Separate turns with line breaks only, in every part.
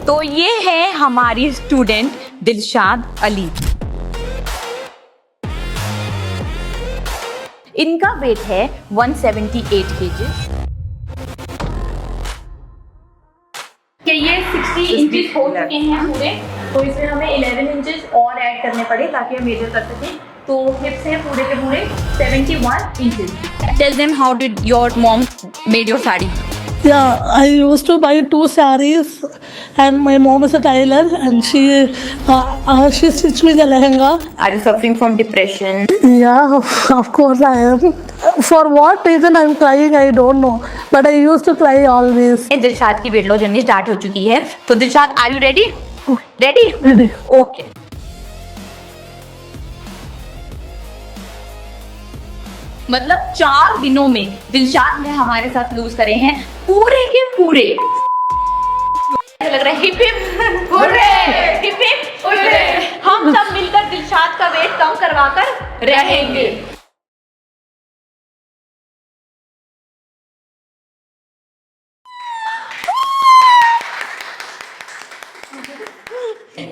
तो ये है हमारी स्टूडेंट दिलशाद अली। इनका वेट है 178 केजी। कि ये 60 इंचेस हो चुके हैं पूरे, तो इसमें हमें 11 इंचेस और ऐड करने पड़े ताकि हम मेजर कर सकें। तो हिप्स हैं पूरे के पूरे 71 inches. Tell them how did your mom made your sari?
Yeah, I used to buy 2 sarees, and my mom is a tailor, and she stitched me the lehenga.
Are you suffering from depression?
Yeah, of course I am. For what reason I'm crying, I don't know, but I used to cry always.
Dilshad की weight loss journey start हो चुकी है। तो Dilshad, are you ready? Ready?
Ready?
Okay. मतलब 4 दिनों में दिलशाद ने हमारे साथ लूज करे हैं पूरे के पूरे। लग रहा है hip hip hurray, hip hip hurray. हम सब मिलकर दिलशाद का वेट कम करवाकर रहेंगे।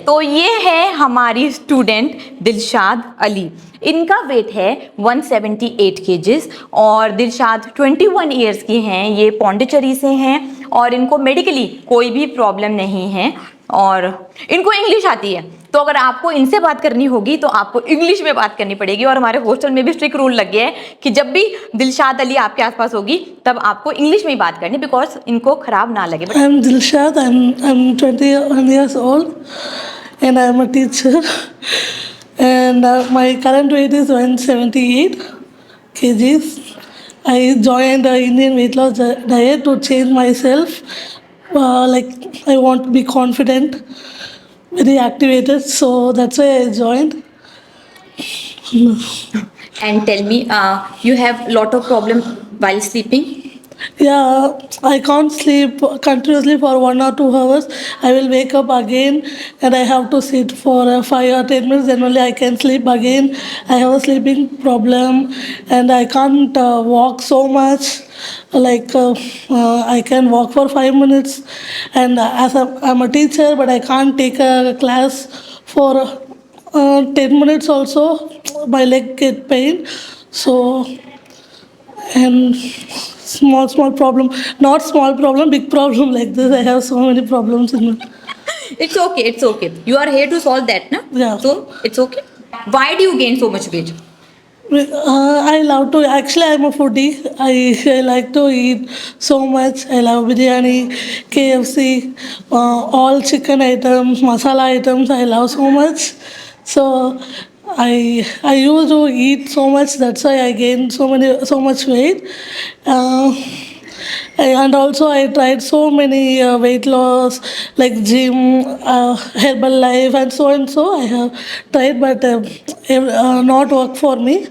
तो ये है हमारी स्टूडेंट दिलशाद अली। इनका वेट है 178 केजीज और दिलशाद 21 इयर्स की हैं। ये पौंडीचेरी से हैं और इनको मेडिकली कोई भी प्रॉब्लम नहीं है और इनको इंग्लिश आती है। तो अगर आपको इनसे बात करनी होगी तो आपको इंग्लिश में बात करनी पड़ेगी। और हमारे हॉस्टल में भी स्ट्रिक्ट रूल लग गया है कि जब भी दिलशाद अली आपके आसपास होगी तब आपको इंग्लिश में ही बात करनी, बिकॉज इनको खराब ना लगे।
I'm Dilshad. I'm 21 years old, and I'm a teacher. And my current weight is 178 kgs. I joined the Indian weight loss diet to change myself. Like I want to be confident, very activated. So that's why I joined.
And tell me, you have lot of problem while sleeping?
Yeah, I can't sleep continuously for 1 or 2 hours. I will wake up again and I have to sit for 5 or 10 minutes, then only I can sleep again. I have a sleeping problem and I can't walk so much. Like I can walk for 5 minutes, and I'm a teacher, but I can't take a class for 10 minutes also. My leg get pain. So, and small problem, not small problem, big problem like this. I have so many problems in it.
It's okay, it's okay. You are here to solve that, na?
Yeah.
So it's okay. Why do you gain so much weight?
I love to, actually I'm a foodie. I like to eat so much. I love biryani, KFC, all chicken items, masala items. I love so much. So I used to eat so much. That's why I gained so much weight. And also I tried so many weight loss like gym, herbal life, and so I have tried, but not work for me.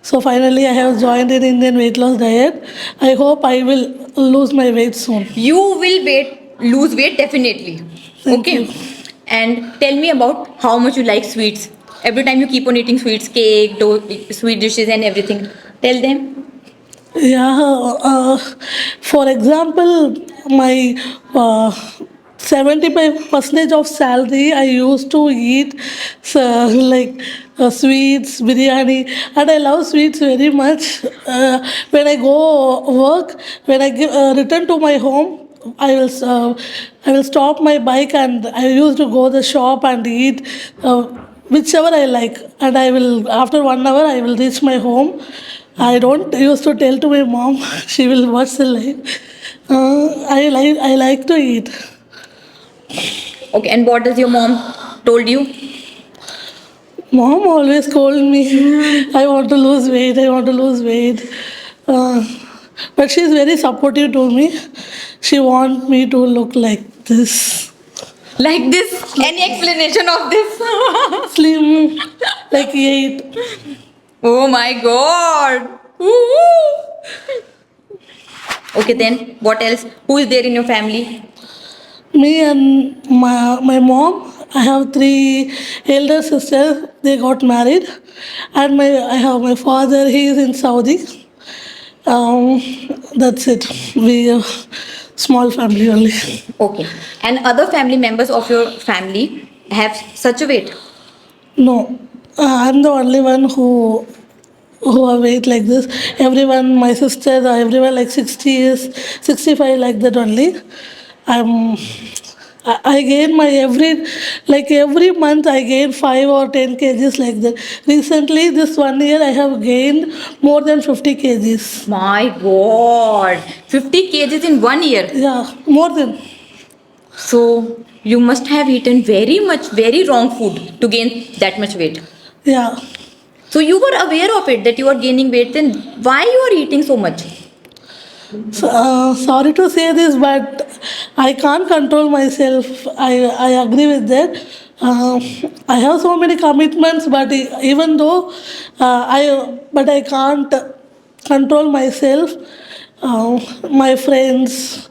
So finally I have joined an Indian weight loss diet. I hope I will lose my weight soon.
You will lose weight definitely.
Thank
okay.
you.
And tell me about how much you like sweets. Every time you keep on eating sweets, cake, sweet dishes and everything. Tell them.
Yeah, for example, my 75% of salary I used to eat like sweets, biryani, and I love sweets very much. When I go work, when I return to my home, I will stop my bike and I used to go the shop and eat whichever I like, and I will, after 1 hour I will reach my home. I don't used to tell to my mom. She will watch the live. I like to eat.
Okay, and what does your mom told you?
Mom always told me, I want to lose weight. I want to lose weight. But she is very supportive to me. She wants me to look like this.
Like this? Any explanation of this?
Slim, like 8.
Oh my god. Woo-hoo. Okay, then what else? Who is there in your family?
Me and my mom. I have 3 elder sisters. They got married, and I have my father. He is in Saudi. That's it. small family only.
Okay. And other family members of your family have such a weight?
No, I'm the only one who are weight like this. Everyone, my sisters, are everyone like 60 years, 65 like that only. I'm. I gain my every month I gain 5 or 10 kgs like that. Recently, this 1 year I have gained more than 50 kgs.
My God, 50 kgs in 1 year.
Yeah, more than.
So you must have eaten very much, very wrong food to gain that much weight.
Yeah.
So you were aware of it that you are gaining weight. Then why you are eating so much?
So, sorry to say this, but I can't control myself. I agree with that. I have so many commitments, but even though I can't control myself. My friends,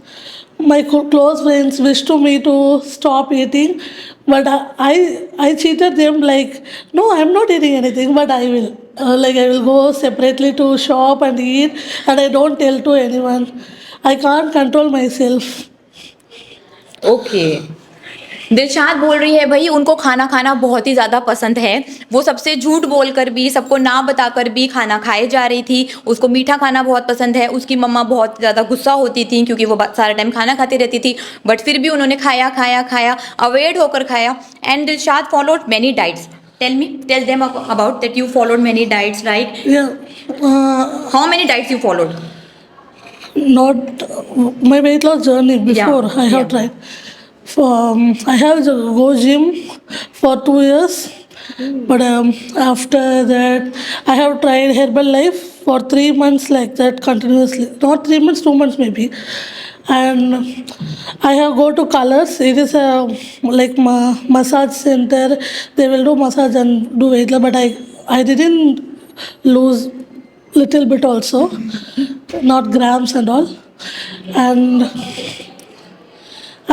my close friends wish to me to stop eating, but I cheated them like, no, I'm not eating anything, but I will. Like I will go separately to shop and eat, and I don't tell to anyone. I can't control myself.
Okay, Dilshad बोल रही है भाई उनको खाना खाना बहुत ही ज़्यादा पसंद है। वो सबसे झूठ बोलकर भी, सबको ना बताकर भी खाना खाए जा रही थी। उसको मीठा खाना बहुत पसंद है। उसकी मम्मा बहुत ज़्यादा गुस्सा होती थी क्योंकि वो सारा टाइम खाना खाती रहती थी, बट फिर भी उन्होंने खाया खाया खाया, अवेयर्ड होकर खाया। And Dilshad followed many diets. Tell them about that you followed many diets, right?
Yeah.
How many diets you followed?
Not my weight loss journey before I have tried. I have to go gym for 2 years, but after that I have tried Herbalife for 3 months like that continuously. Not 3 months, 2 months maybe. And I have go to Colors. It is a like massage center. They will do massage and do weight loss, but I didn't lose little bit also, not grams and all. And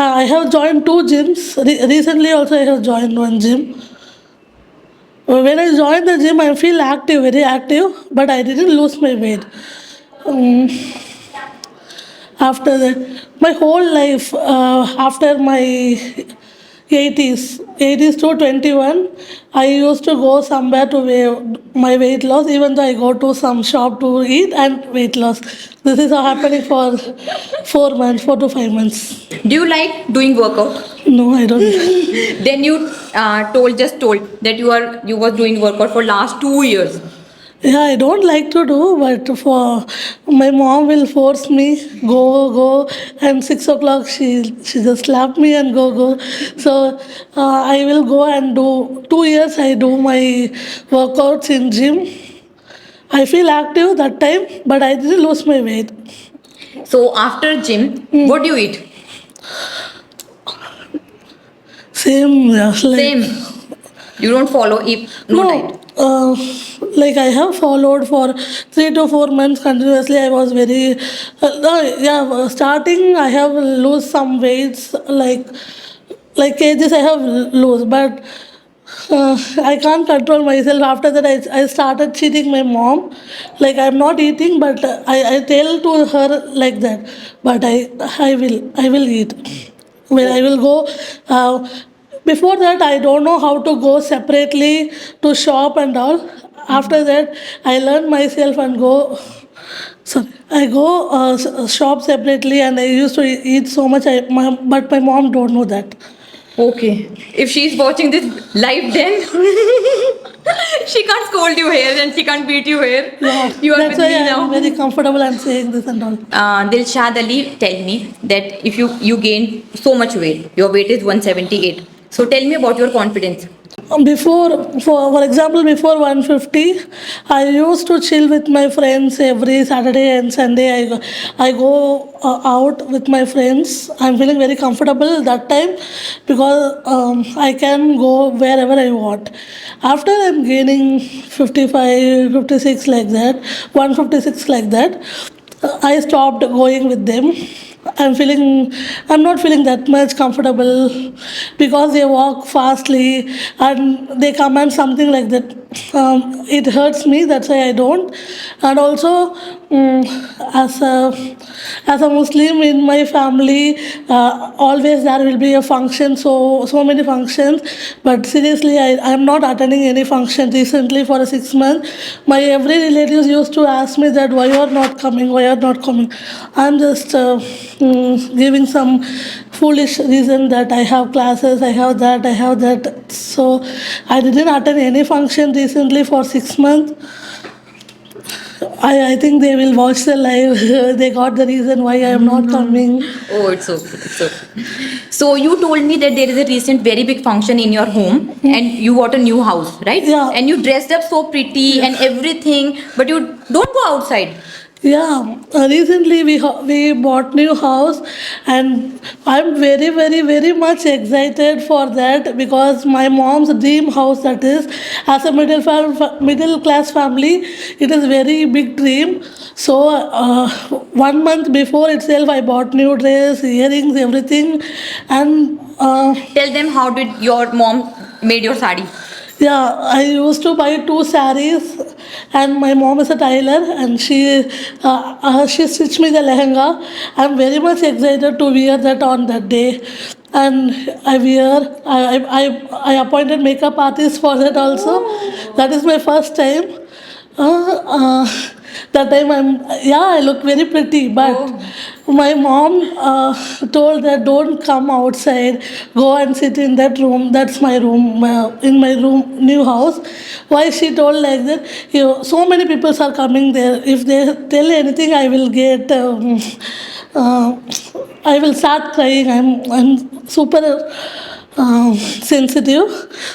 I have joined 2 gyms. Recently also I have joined one gym. When I joined the gym, I feel active, very active, but I didn't lose my weight. Um, After that, my whole life, after my 80s to 21, I used to go somewhere to weigh my weight loss, even though I go to some shop to eat and weight loss. This is happening for 4 months, 4 to 5 months.
Do you like doing workout?
No, I don't.
Then you told that you was doing workout for last 2 years.
Yeah, I don't like to do, but for my mom will force me go, and 6 o'clock she just slap me and go. So I will go and do 2 years. I do my workouts in gym. I feel active that time, but I didn't lose my weight.
So after gym, what do you eat?
Same, yeah, like,
Same. You don't follow no diet.
Like I have followed for 3 to 4 months continuously. I was very, starting I have lose some weights, like kgs I have lose, but I can't control myself. After that, I started cheating my mom. Like I'm not eating, but I tell to her like that. But I will eat. When I will go. Before that, I don't know how to go separately to shop and all. After that, I learned myself and go. Sorry, I go shop separately, and I used to eat so much. But my mom don't know that.
Okay. If she's watching this live, then she can't scold you here and she can't beat you here.
Yeah,
You are
that's
with
why
me now.
I'm very comfortable and saying this and all.
Dilshad Ali, tell me that if you gained so much weight, your weight is 178. So tell me about your confidence.
For example, before 150, I used to chill with my friends every Saturday and Sunday. I go out with my friends. I'm feeling very comfortable that time because I can go wherever I want. After I'm gaining 55, 56 like that, 156 like that, I stopped going with them. I'm not feeling that much comfortable because they walk fastly and they command something like that. it hurts me. That's why I don't. And also, as a Muslim in my family, always there will be a function. So many functions. But seriously, I am not attending any function recently for a 6 months. My every relatives used to ask me that why you are not coming, why you are not coming. I'm just giving some foolish reason that I have classes, I have that, I have that. So I didn't attend any function recently for 6 months. I think they will watch the live. They got the reason why I am not coming.
Oh, it's okay. It's okay. So you told me that there is a recent very big function in your home and you bought a new house, right?
Yeah.
And you dressed up so pretty and everything, but you don't go outside.
Yeah, recently we bought new house, and I'm very very very much excited for that because my mom's dream house, that is, as a middle class family, it is very big dream. So 1 month before itself, I bought new dress, earrings, everything, and.
Tell them how did your mom made your sari?
Yeah, I used to buy 2 sarees, and my mom is a tailor, and she stitched me the lehenga. I'm very much excited to wear that on that day, and I wear. I appointed makeup artist for that also. That is my first time. Uh, uh, that time I look very pretty, but my mom told that don't come outside, go and sit in that room. That's my room, in my room, new house. Why she told like that? So many people are coming there. If they tell anything, I will get. Uh, I will start crying. I'm super sensitive.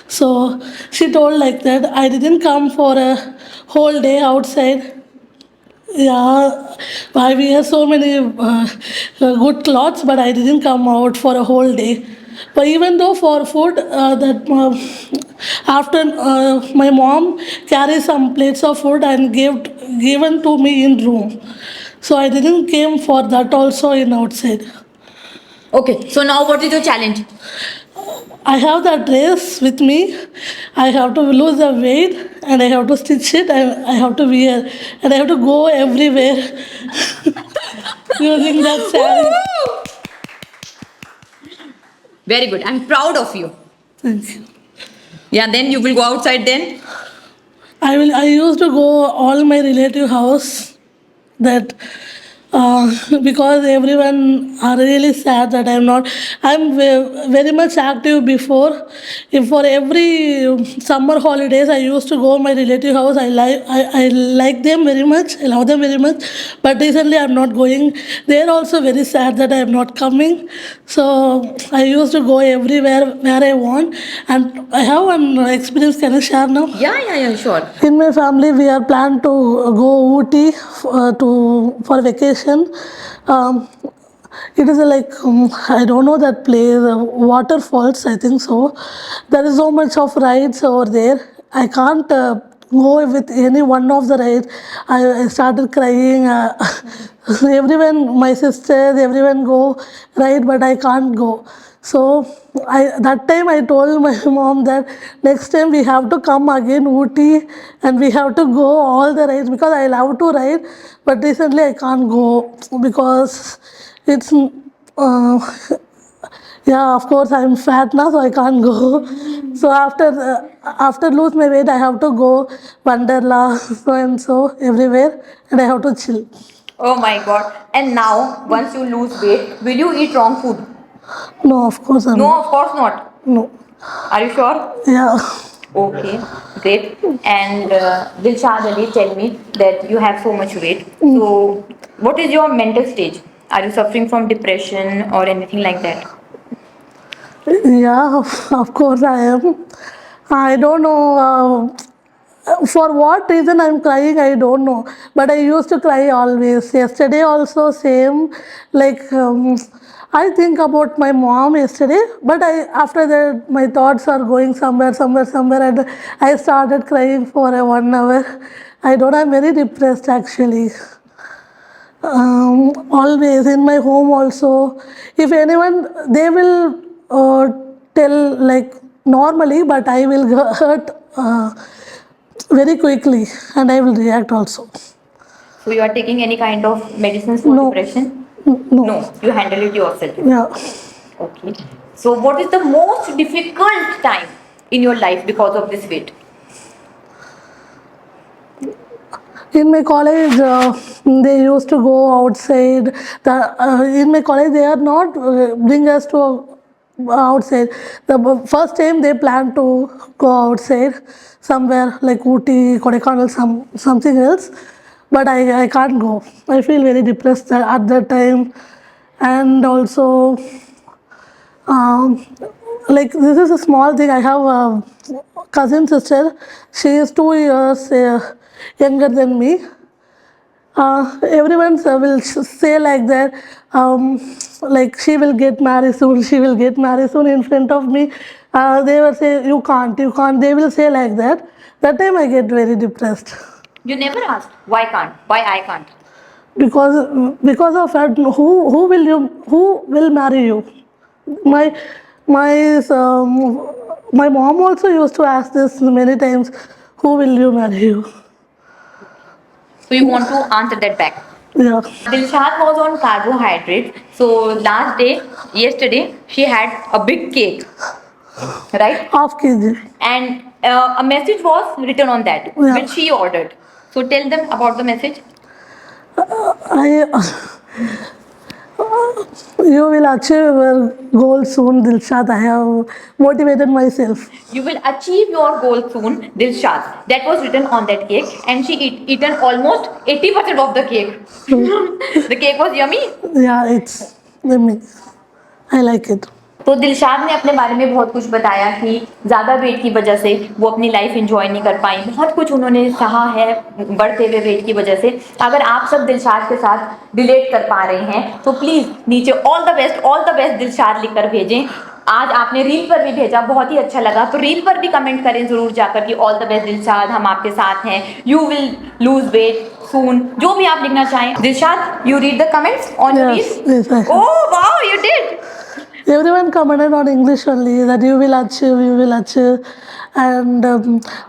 So she told like that. I didn't come for a whole day outside. Yeah, I wear so many good clothes, but I didn't come out for a whole day. But even though for food, that after my mom carried some plates of food and given to me in room, so I didn't came for that also in outside.
Okay, so now what is your challenge?
I have that dress with me. I have to lose the weight and I have to stitch it. I have to wear and I have to go everywhere using that saree.
Very good. I'm proud of you.
Thank you.
Yeah, then you will go outside then?
I used to go all my relative house that because everyone are really sad that I'm not. Very much active before. If for every summer holidays, I used to go my relative house. I like them very much. I love them very much. But recently, I'm not going. They're also very sad that I'm not coming. So I used to go everywhere where I want. And I have one experience. Can I share now?
Yeah, sure.
In my family, we are planned to go Ooty for vacation. Um, it is like I don't know that place, waterfalls. I think so. There is so much of rides over there. I can't go with any one of the rides. I started crying. Everyone, my sisters, everyone go ride, but I can't go. So that time I told my mom that next time we have to come again Ooty and we have to go all the rides because I love to ride, but recently I can't go because it's yeah, of course I'm fat now, so I can't go. So after lose my weight, I have to go Wanderla, so and so everywhere, and I have to chill.
Oh my god. And now, once you lose weight, will you eat wrong food?
No, of course I'm
No, of course not.
no.
Are you sure?
Yeah.
Okay, great. And Dilshad Ali, tell me that you have so much weight. So, what is your mental stage? Are you suffering from depression or anything like that?
Yeah, of course I am. I don't know for what reason I'm crying. I don't know, but I used to cry always. Yesterday also same. Like I think about my mom yesterday, but I after that my thoughts are going somewhere, and I started crying for a 1 hour. I don't. I'm very depressed actually. Always in my home also, if anyone, they will tell like normally, but I will hurt very quickly, and I will react also.
So you are taking any kind of medicines for
No.
depression?
No.
No, you handle it yourself.
Yeah.
Okay. So what is the most difficult time in your life because of this weight?
In my college, they used to go outside. In my college, they are not bring us to outside. The first time they plan to go outside somewhere like Ooty, Kodaikanal, something else. But I can't go. I feel very depressed at that time, and also um, like this is a small thing. I have a cousin sister. She is 2 years younger than me. Everyone will say like that, like she will get married soon, she will get married soon in front of me. They will say, you can't. They will say like that. That time I get very depressed
You never asked why can't, why I can't.
because of that. Who will marry you? My my mom also used to ask this many times. Who will you marry you?
So you want to answer that back.
Yeah.
Dilshad was on carbohydrates. So yesterday, she had a big cake, right?
Half kg.
And a message was written on that,
Yeah.
which she ordered. So tell them about the message.
I You will achieve your goal soon, Dilshad. I have motivated myself.
You will achieve your goal soon, Dilshad. That was written on that cake, and she eaten almost 80% of the cake. The cake was yummy.
Yeah, it's yummy. I like it.
तो दिलशाद ने अपने बारे में बहुत कुछ बताया कि ज़्यादा वेट की वजह से वो अपनी लाइफ एंजॉय नहीं कर पाई, बहुत कुछ उन्होंने कहा है बढ़ते हुए वेट की वजह से। अगर आप सब दिलशाद के साथ रिलेट कर पा रहे हैं तो प्लीज़ नीचे ऑल द बेस्ट दिलशाद लिख कर भेजें। आज आपने रील पर भी भेजा, बहुत ही अच्छा लगा, तो रील पर भी कमेंट करें ज़रूर जाकर कि ऑल द बेस्ट दिलशाद, हम आपके साथ हैं, यू विल लूज वेट सून, जो भी आप लिखना चाहें। Dilshad, you read the comments on your reel?
Yes, I have.
Oh wow, you did.
Everyone commented on English only that you will achieve. And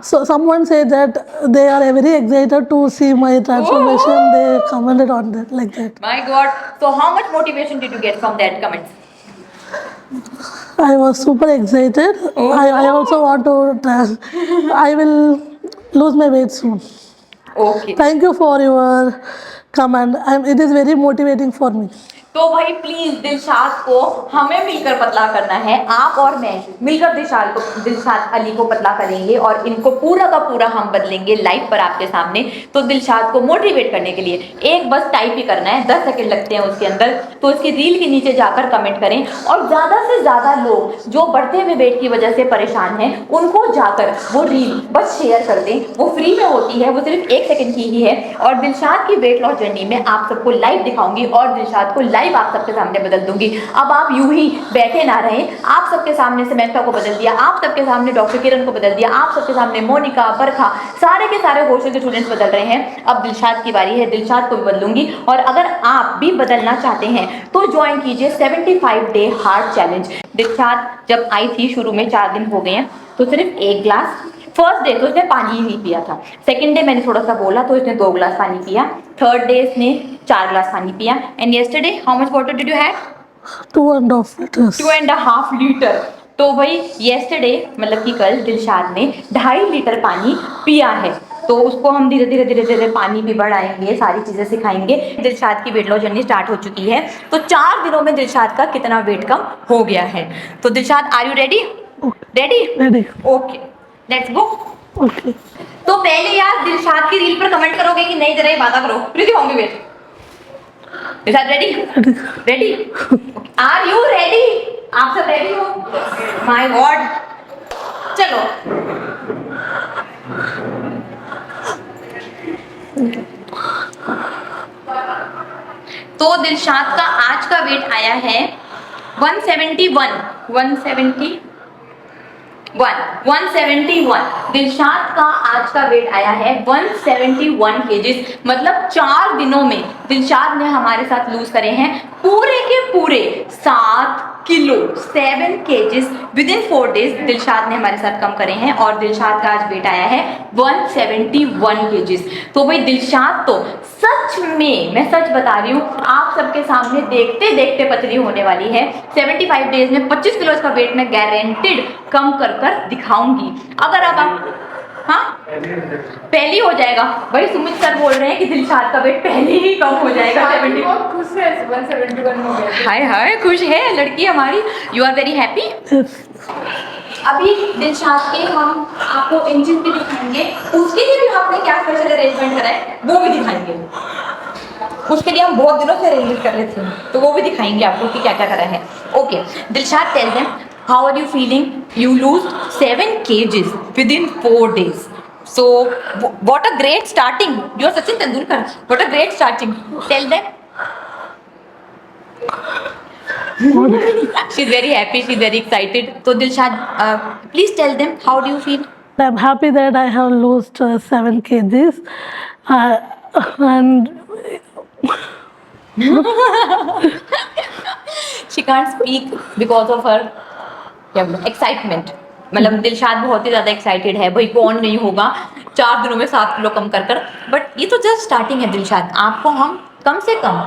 so someone said that they are very excited to see my transformation.
Oh.
They commented on that like that.
My God. So how much motivation did you get from that comments?
I was super excited.
Oh.
I also want to, I will lose my weight soon.
Okay.
Thank you for your comment. It is very motivating for me.
तो भाई please Dilshad को हमें मिलकर पतला करना है, आप और मैं मिलकर दिलशाद अली को पतला करेंगे और इनको पूरा का पूरा हम बदलेंगे लाइव पर आपके सामने। तो दिलशाद को मोटिवेट करने के लिए एक बस टाइप ही करना है, 10 सेकंड लगते हैं उसके अंदर, तो इसकी रील के नीचे जाकर कमेंट करें और ज़्यादा से ज़्यादा लोग जो बढ़ते हुए वेट की वजह से परेशान हैं उनको जाकर वो रील बस शेयर कर दें। वो फ्री में होती है, वो सिर्फ 1 सेकंड की ही है और दिलशाद की वेट लॉस जर्नी में आप सबको लाइव दिखाऊंगी और दिलशाद को लाइव आप सबके सामने बदल दूंगी। अब आप यूं ही बैठे ना रहें, आप सबके सामने समंथा को बदल दिया, आप सबके सामने डॉक्टर किरण को बदल दिया, आप सबके सामने मोनिका, बरखा, सारे के सारे हॉस्टल के स्टूडेंट्स बदल रहे हैं। अब दिलशाद की बारी है, दिलशाद को भी बदलूंगी। और अगर आप भी बदलना चाहते हैं तो ज्वाइन कीजिए 75 डे हार्ट चैलेंज। दिलशाद जब आई थी शुरू में 4 दिन हो गए हैं, तो सिर्फ 1 ग्लास, फर्स्ट डे तो इसने पानी ही नहीं पिया था, सेकंड डे मैंने थोड़ा सा बोला तो इसने 2 ग्लास पानी पिया, थर्ड डे इसने 4 ग्लास पानी पिया। And yesterday how much water did you have?
2.5 liters.
2.5 litre. तो भाई यस्टरडे मतलब कि कल दिलशाद ने 2.5 लीटर पानी पिया है। तो उसको हम धीरे धीरे पानी भी बढ़ाएंगे, सारी चीज़ें सिखाएंगे। दिलशाद की वेट लॉस जर्नी स्टार्ट हो चुकी है, तो 4 दिनों में दिलशाद का कितना वेट कम हो गया है। तो Dilshad, are you ready?
Ready.
Okay, let's go.
Okay.
तो पहले यार दिलशाद की रील पर कमेंट करोगे कि नहीं, जरा ये बात करो। प्रीति होंगे weight. Dilshad ready? Are you ready? आप सब रेडी हो? माय गॉड, चलो। तो दिलशाद का आज का वेट आया है 171। दिलशाद का आज का वेट आया है 171 केजीज। मतलब 4 दिनों में दिलशाद ने हमारे साथ लूज करे हैं पूरे के पूरे 7 kilo 7 KGs within 4 days. Dilshad ने हमारे साथ कम करे हैं और दिलशाद का आज वेट आया है 171 केजेस। तो भाई दिलशाद तो सच में, मैं सच बता रही हूँ, आप सबके सामने देखते देखते पतली होने वाली है। 75 डेज में 25 किलो का वेट मैं गारंटेड कम कर कर दिखाऊंगी। अगर अब आप, हाँ पहली हो जाएगा भाई, सुमित सर बोल रहे हैं कि दिलशाद का वेट पहले ही कम हो जाएगा। 70
बहुत खुश है, 171 हो गया।
हाय हाय, खुश है लड़की हमारी। You are very happy.
Yes.
अभी दिलशाद के हम आपको इंजन भी दिखाएंगे, उसके लिए भी आपने क्या स्पेशल अरेंजमेंट करा है वो भी दिखाएंगे। उसके लिए हम बहुत दिनों से अरेंजमेंट कर रहे थे, तो वो भी दिखाएंगे आपको कि क्या क्या करा है। Okay Dilshad, tell them how are you feeling? You lose 7 kgs within 4 days. So what a great starting. You are Sachin Tendulkar. What a great starting. Tell them. She's very happy. She's very excited. So Dilshad, please tell them how do you feel?
I'm happy that I have lost 7 kgs. And
She can't speak because of her excitement. मतलब दिलशाद बहुत ही ज़्यादा excited है भाई, कौन नहीं होगा 4 दिनों में 7 किलो कम कर कर। बट ये तो जस्ट स्टार्टिंग है दिलशाद, आपको हम कम से कम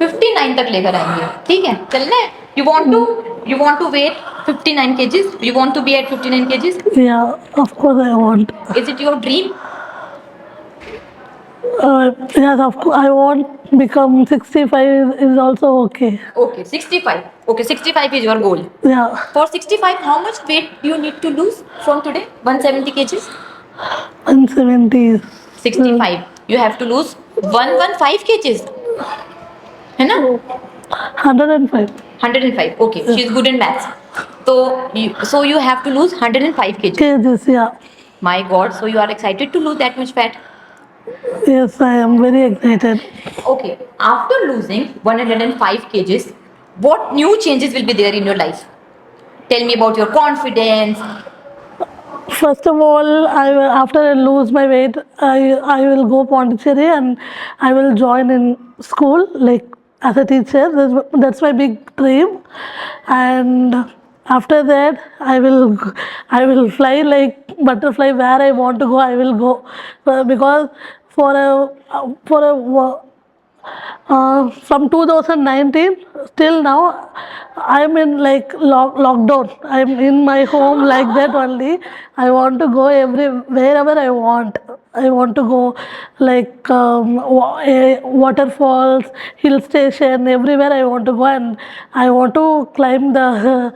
59 तक लेकर आएंगे, ठीक है? चलना है? You want to weigh 59 kgs? You want to be at 59 kgs?
yeah, of course I want.
Is it your dream?
Yes, of course I want become 65 is also okay.
Okay 65, okay 65 is your goal.
Yeah,
for 65 how much weight you need to lose from today? 170 kgs?
170 is
65 you have to lose 115 kgs, है ना?
105.
105, okay, she is good in maths. So you have to lose 105 kgs.
Kgs, yeah.
My god, so you are excited to lose that much fat?
Yes, I am very excited.
Okay, after losing 105 kgs, what new changes will be there in your life? Tell me about your confidence.
First of all, after I lose my weight, I will go Pondicherry and I will join in school like as a teacher. That's my big dream. And after that, I will fly like butterfly where I want to go. I will go because for a from 2019 till now I'm in like lockdown. I'm in my home like that only. I want to go wherever I want. I want to go like waterfalls, hill station, everywhere I want to go, and I want to climb the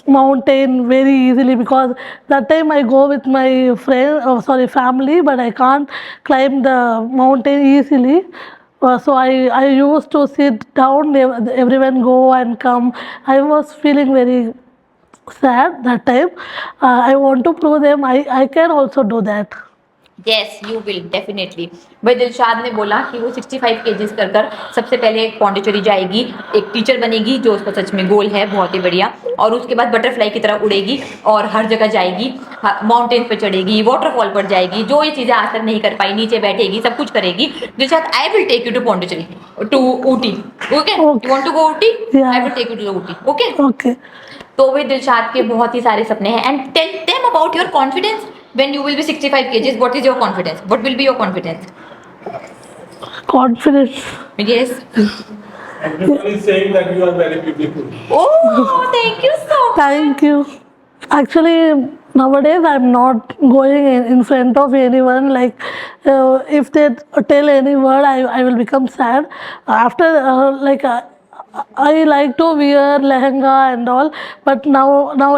mountain very easily because that time I go with my family, but I can't climb the mountain easily. So I used to sit down, everyone go and come. I was feeling very sad that time. I want to prove them I can also do that.
Yes you will definitely. भाई दिलशाद ने बोला कि वो 65 KGs कर कर सबसे पहले पौंडीचेरी जाएगी, एक टीचर बनेगी जो उसका सच में गोल है, बहुत ही बढ़िया। और उसके बाद बटरफ्लाई की तरह उड़ेगी और हर जगह जाएगी, माउंटेन पे चढ़ेगी, वाटरफॉल पर जाएगी, जो ये चीज़ें आज तक नहीं कर पाई, नीचे बैठेगी, सब कुछ करेगी। Dilshad, I will take you to Pondicherry, to Ooty, okay? You want to go Ooty? I will take you to Ooty, okay?
Okay.
तो भाई दिलशाद के बहुत ही सारे सपने हैं। And tell them about your confidence when you will be 65 kgs. What is your confidence? What will be your confidence?
Confidence.
Yes.
Everyone is saying that you are very beautiful.
Oh, thank you so much.
Thank you. Actually, nowadays I'm not going in front of anyone. Like, if they tell any word, I will become sad. After, I like to wear lehenga and all, but now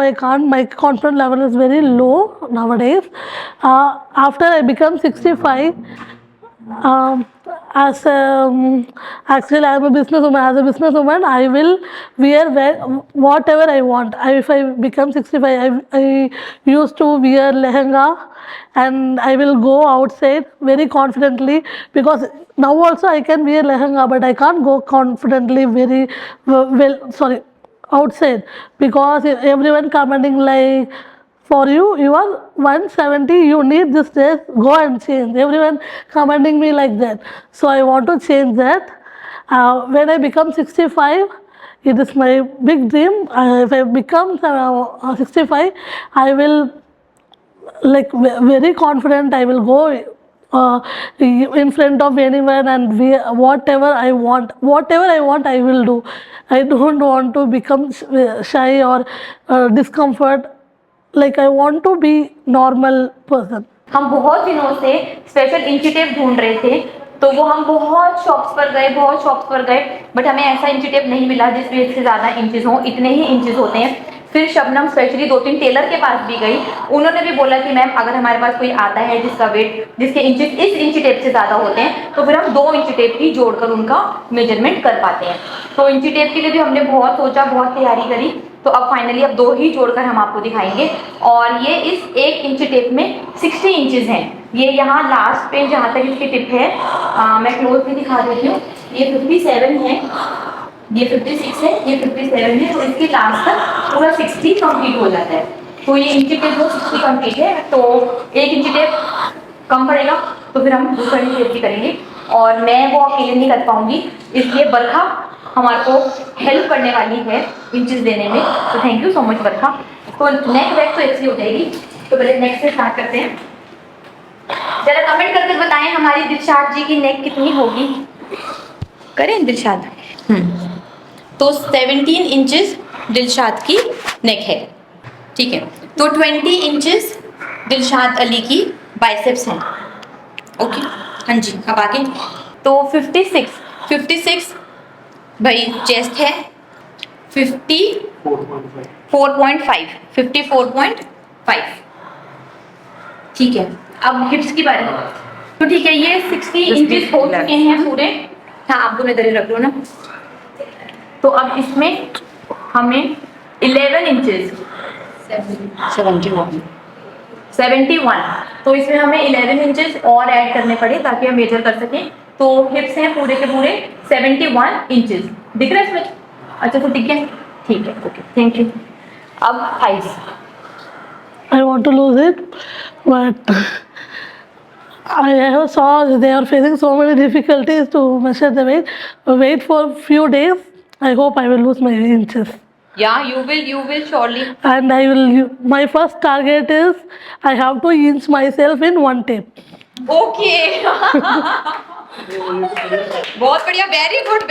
I can't. My confidence level is very low nowadays. After I become 65, actually I'm a businesswoman. As a businesswoman, I will wear whatever I want. If I become 65, I used to wear lehenga and I will go outside very confidently because now also I can wear lehenga, but I can't go confidently very well. Sorry, outside because everyone commenting like For you, you are 170. You need this dress. Go and change. Everyone commenting me like that. So I want to change that. When I become 65, it is my big dream. If I become 65, I will very confident. I will go in front of anyone and whatever I want, I will do. I don't want to become shy or discomfort. Like I want to be normal person.
हम बहुत दिनों से special इंची tape ढूंढ रहे थे, तो वो हम बहुत शॉप्स पर गए, बट हमें ऐसा इंची टेप नहीं मिला जिस वेट से ज़्यादा इंचेस हों। इतने ही इंचेस होते हैं। फिर शबनम स्पेशली 2-3 टेलर के पास भी गई। उन्होंने भी बोला कि मैम अगर हमारे पास कोई आता है जिसके इंचेस इस इंची टेप से ज़्यादा होते हैं, तो फिर हम 2 इंची टेप ही जोड़कर उनका मेजरमेंट कर पाते हैं। तो इंची टेप के लिए भी हमने बहुत सोचा, बहुत तैयारी करी, तो अब फाइनली अब 2 ही जोड़कर हम आपको दिखाएंगे। और ये इस 1 इंच टेप में 60 इंचेस हैं। ये यहाँ लास्ट पे जहाँ तक इसकी टिप है, मैं क्लोज भी दिखा देती हूँ। ये 57 है, ये 56 है, ये 57 है, तो इसकी लास्ट तक पूरा 60 कंप्लीट हो जाता है। तो ये इंची टेप वो 60 कंप्लीट है, तो 1 इंची टेप कम पड़ेगा, तो फिर हम दूसरा टेप भी करेंगे। और मैं वो अकेले नहीं कर पाऊंगी, इसलिए बरखा हमारे को हेल्प करने वाली है इंचेस देने में। तो थैंक यू सो मच बरखा। तो नेक वेक तो ऐसी हो जाएगी, तो पहले नेक से स्टार्ट करते हैं। जरा कमेंट करके बताएं हमारी दिलशाद जी की नेक कितनी होगी। करें दिलशाद? तो 17 इंचेस दिलशाद की नेक है, ठीक है। तो 20 इंचेस दिलशाद अली की बाइसेप्स हैं। ओके, हाँ जी। अब आगे तो 56 भाई चेस्ट है, 54.5 ठीक है। अब हिप्स की बारी। तो ठीक है, ये 60 इंचेस हो चुके हैं पूरे। हाँ, आप दोनों इधर ही रख लो ना। तो अब इसमें हमें 11 इंचेस 71, तो इसमें हमें 11 इंचेस और ऐड करने पड़े ताकि हम मेजर कर सकें। तो हिप्स हैं पूरे के पूरे 71 इंचेस। दिख रहा है इसमें? अच्छा, तो ठीक है, ठीक है, ओके, थैंक यू। अब thighs.
I want to lose it, but I have saw they are facing so many difficulties to measure the weight. Wait for few days. I hope I will lose my inches.
Yeah, you will surely.
And I will. My first target is I have to inch myself in 1 tape.
Okay. बहुत बढ़िया, very good.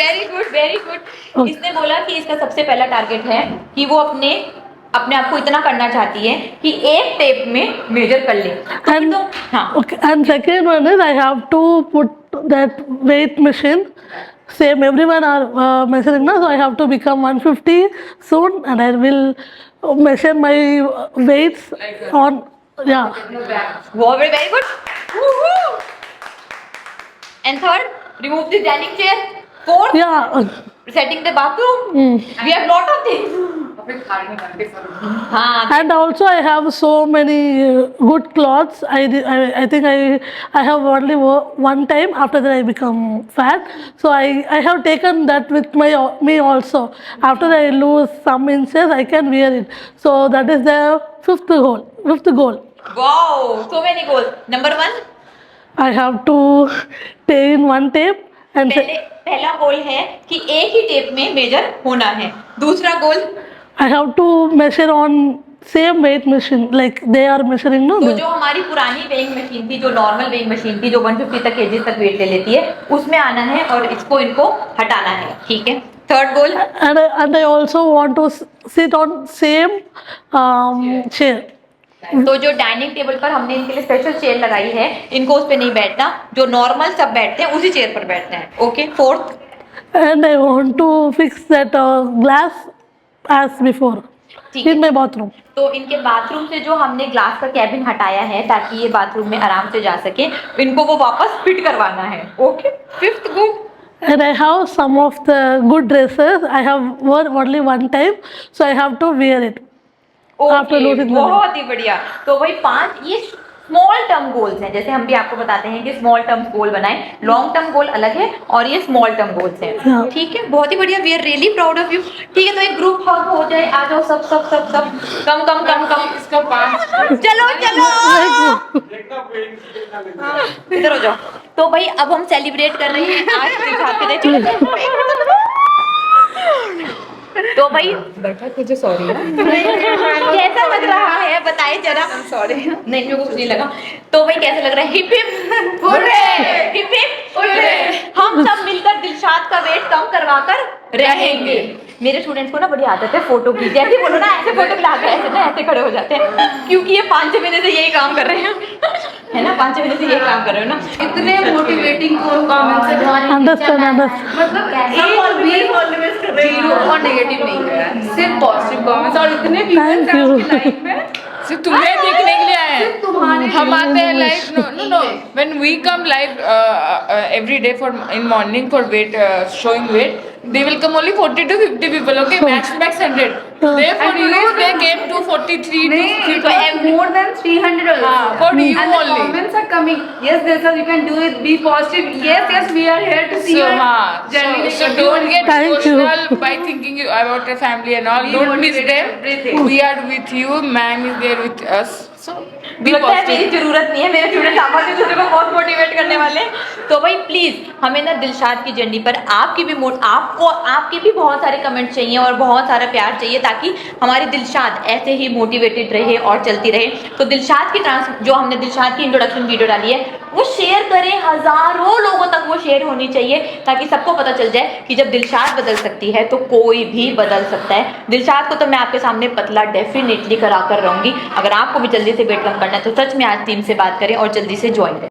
Okay.
इसने बोला कि इसका सबसे पहला target है कि वो अपने आप को इतना करना चाहती है कि एक टेप में मेजर कर ले।
And
हाँ,
okay. And second one is I have to put that weight machine. Same, everyone are measuring now, so I have to become 150 soon, and I will measure my weights on. Yeah.
very good. Woohoo! And third, remove the dining chair. Fourth,
Yeah.
setting the bathroom. We have lot of things. हाँ,
And also I have so many good clothes. I think I have only one time. After that I become fat. So I have taken that with me also. After I lose some inches, I can wear it. So that is the fifth goal.
wow, so many goals. Number 1,
I have to stay in 1 tape and
पहला गोल है कि एक ही tape में major होना है। दूसरा गोल,
I have to measure on same weight machine like they are measuring, no?
तो जो हमारी पुरानी वेइंग मशीन थी, जो नॉर्मल वेइंग मशीन थी, जो 150 तक केजी तक वेट ले लेती है, उसमें आना है और इनको हटाना है, ठीक है। Third goal,
And I also want to sit on same chair.
तो जो डाइनिंग टेबल पर हमने इनके लिए स्पेशल चेयर लगाई है, इनको उस पे नहीं बैठना, जो नॉर्मल सब बैठते हैं उसी चेयर पर बैठना है। Okay. Fourth,
And I want to fix that glass as before
ठीक
in my bathroom.
तो इनके बाथरूम से जो हमने ग्लास का कैबिन हटाया है ताकि ये बाथरूम में आराम से जा सके, इनको वो वापस फिट करवाना है। Okay. Fifth goal,
And I have some of the good dresses. I have worn only one time, so I have to wear it. After losing the weight.
बहुत ही बढ़िया। तो वही 5, ये स्मॉल टर्म गोल्स हैं, जैसे हम भी आपको बताते हैं कि स्मॉल टर्म गोल बनाएं, लॉन्ग टर्म गोल अलग है और ये स्मॉल टर्म गोल्स हैं।
हाँ।
ठीक है, बहुत ही बढ़िया, we are really proud of you. ठीक है, तो एक ग्रुप हग हो जाए, आ जाओ सब सब सब सब, कम कम कम कम,
इसका 5
चलो चलो
देखना वेट
इधर हो जाओ। तो भाई अब हम सेलिब्रेट कर रहे हैं आज दिलशाद के दिन। तो भाई
मुझे सॉरी
कैसा लग रहा है बताइए जरा।
सॉरी
नहीं, मेरे को कुछ नहीं लगा। तो भाई कैसा लग रहा है? Hip hip hurray, hip hip hurray. हम सब मिलकर दिलशाद का वेट कम करवाकर रहेंगे। मेरे स्टूडेंट्स को ना बड़ी आदत है फोटो की, जैसे बोलो ना ऐसे फोटो खिला के ऐसे ना ऐसे खड़े हो जाते हैं, क्योंकि ये 5-6 महीने से यही काम कर रहे हैं, है ना, 5-6 महीने से यही काम कर रहे हो ना।
इतने मोटिवेटिंग कमेंट्स है तुम्हारे,
Understand.
मतलब एक भी जीरो और नेगेटिव नहीं है, सिर्फ पॉजिटिव कमेंट्स, और इतने व्यूअर्स हैं
you.
आपकी लाइफ में सिर्फ तुम्हें देखने के लिए आए हैं।
तुम्हारे
हम आते हैं live, no when we come live every day for in morning for weight showing weight, they will come only 40 to 50 people, okay, max 100. Today for you they came to 43 to 50.
So more than 300 also.
For you
And the
only.
comments are coming. Yes, this you can do it. Be positive. Yes, we are here to see
So,
your
so,
journey.
so don't get
Thank you.
emotional by thinking about your family and all.
Be
Don't miss
motivated,
them.
everything.
We are with you. Ma'am is there with us. So be
लगता है मेरी
positive.
जरूरत नहीं है, मेरे student आपस में दूसरे को बहुत मोटिवेट करने वाले हैं। तो भाई प्लीज हमें ना दिलशाद की जर्नी पर आपकी भी बहुत सारे कमेंट चाहिए और बहुत सारा प्यार चाहिए, ताकि हमारी दिलशाद ऐसे ही मोटिवेटेड रहे और चलती रहे। तो दिलशाद की जो हमने दिलशाद की इंट्रोडक्शन वीडियो डाली है वो शेयर करें, हजारों लोगों तक वो शेयर होनी चाहिए, ताकि सबको पता चल जाए कि जब दिलशाद बदल सकती है तो कोई भी बदल सकता है। दिलशाद को तो मैं आपके सामने पतला डेफिनेटली करा कर रहूंगी। अगर आपको भी जल्दी से वेट कम करना है तो सच में आज टीम से बात करें और जल्दी से ज्वाइन करें।